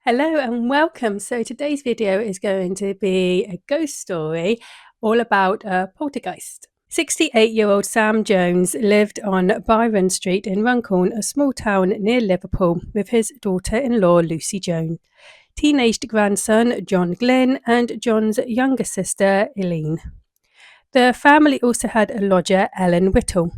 Hello and welcome. So today's video is going to be a ghost story all about a poltergeist. 68-year-old Sam Jones lived on Byron Street in Runcorn, a small town near Liverpool, with his daughter-in-law Lucy Jones, teenaged grandson John Glynn, and John's younger sister Eileen. The family also had a lodger, Ellen Whittle.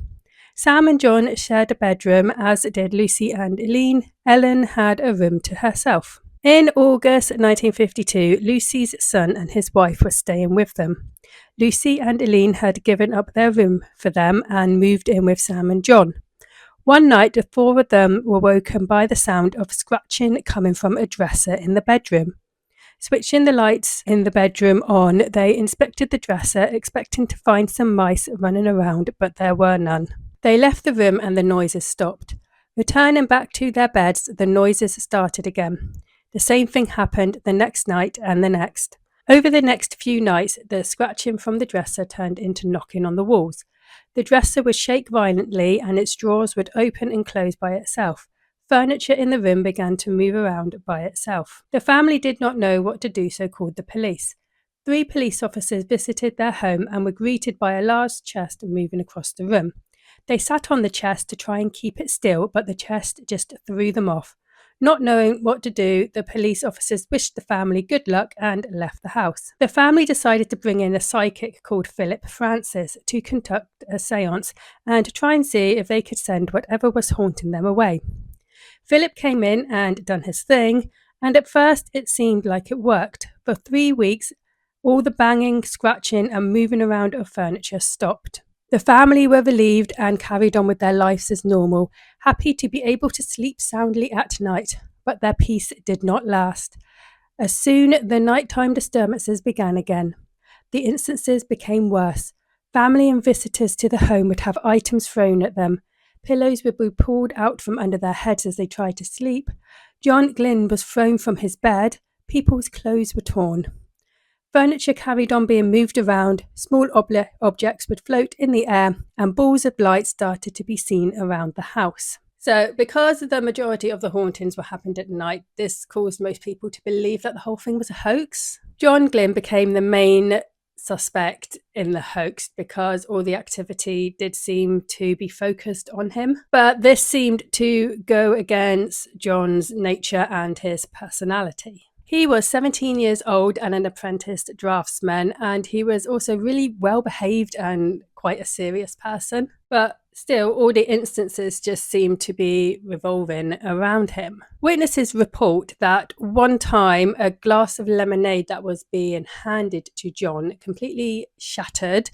Sam and John shared a bedroom, as did Lucy and Eileen. Ellen had a room to herself. In August 1952, Lucy's son and his wife were staying with them. Lucy and Eileen had given up their room for them and moved in with Sam and John. One night, the four of them were woken by the sound of scratching coming from a dresser in the bedroom. Switching the lights in the bedroom on, they inspected the dresser, expecting to find some mice running around, but there were none. They left the room and the noises stopped. Returning back to their beds, the noises started again. The same thing happened the next night and the next. Over the next few nights, the scratching from the dresser turned into knocking on the walls. The dresser would shake violently and its drawers would open and close by itself. Furniture in the room began to move around by itself. The family did not know what to do, so called the police. 3 police officers visited their home and were greeted by a large chest moving across the room. They sat on the chest to try and keep it still, but the chest just threw them off. Not knowing what to do, the police officers wished the family good luck and left the house. The family decided to bring in a psychic called Philip Francis to conduct a séance and try and see if they could send whatever was haunting them away. Philip came in and done his thing, and at first it seemed like it worked. For 3 weeks, all the banging, scratching and moving around of furniture stopped. The family were relieved and carried on with their lives as normal, happy to be able to sleep soundly at night, but their peace did not last. As soon the nighttime disturbances began again. The instances became worse. Family and visitors to the home would have items thrown at them. Pillows would be pulled out from under their heads as they tried to sleep. John Glynn was thrown from his bed. People's clothes were torn. Furniture carried on being moved around, small objects would float in the air, and balls of light started to be seen around the house. So, because the majority of the hauntings were happened at night, this caused most people to believe that the whole thing was a hoax. John Glynn became the main suspect in the hoax because all the activity did seem to be focused on him. But this seemed to go against John's nature and his personality. He was 17 years old and an apprenticed draftsman, and he was also really well behaved and quite a serious person. But still, all the instances just seemed to be revolving around him. Witnesses report that one time a glass of lemonade that was being handed to John completely shattered.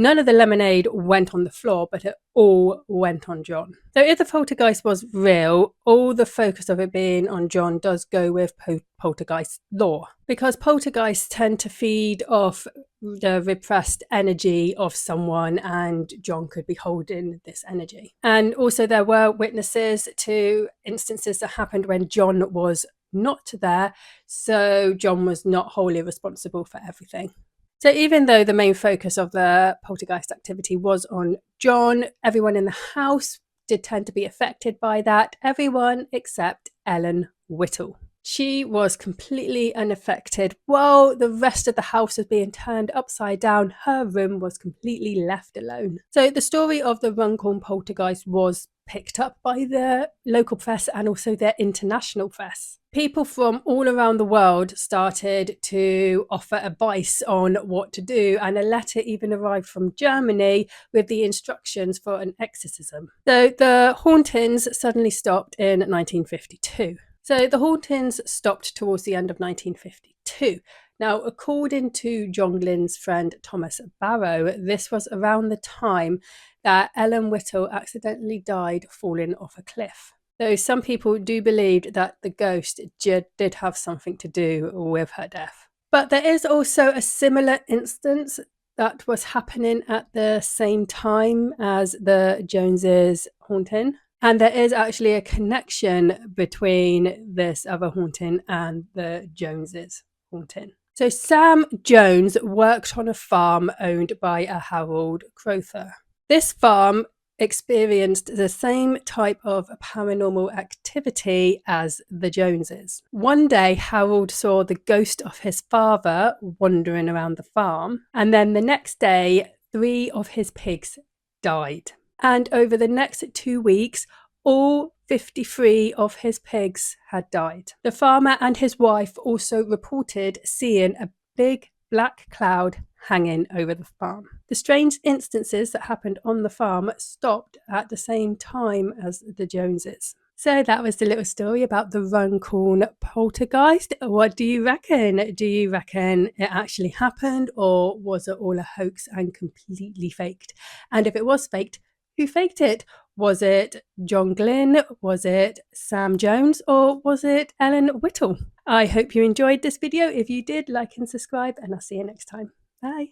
None of the lemonade went on the floor, but it all went on John. So if the poltergeist was real, all the focus of it being on John does go with poltergeist lore, because poltergeists tend to feed off the repressed energy of someone, and John could be holding this energy. And also there were witnesses to instances that happened when John was not there, so John was not wholly responsible for everything. So even though the main focus of the poltergeist activity was on John, everyone in the house did tend to be affected by that, everyone except Ellen Whittle. She was completely unaffected. While the rest of the house was being turned upside down, her room was completely left alone. So the story of the Runcorn Poltergeist was picked up by the local press and also their international press. People from all around the world started to offer advice on what to do, and a letter even arrived from Germany with the instructions for an exorcism. So the hauntings suddenly stopped in 1952. So the hauntings stopped towards the end of 1952. Now, according to John Glynn's friend Thomas Barrow, this was around the time that Ellen Whittle accidentally died falling off a cliff. Though some people do believe that the ghost did have something to do with her death. But there is also a similar instance that was happening at the same time as the Joneses haunting. And there is actually a connection between this other haunting and the Joneses haunting. So Sam Jones worked on a farm owned by a Harold Crowther. This farm experienced the same type of paranormal activity as the Joneses. One day, Harold saw the ghost of his father wandering around the farm, and then the next day, 3 of his pigs died. And over the next 2 weeks, all 53 of his pigs had died. The farmer and his wife also reported seeing a big black cloud hanging over the farm. The strange instances that happened on the farm stopped at the same time as the Joneses. So that was the little story about the Runcorn Poltergeist. What do you reckon? Do you reckon it actually happened, or was it all a hoax and completely faked? And if it was faked, who faked it? Was it John Glynn? Was it Sam Jones? Or was it Ellen Whittle? I hope you enjoyed this video. If you did, like and subscribe, and I'll see you next time. Bye.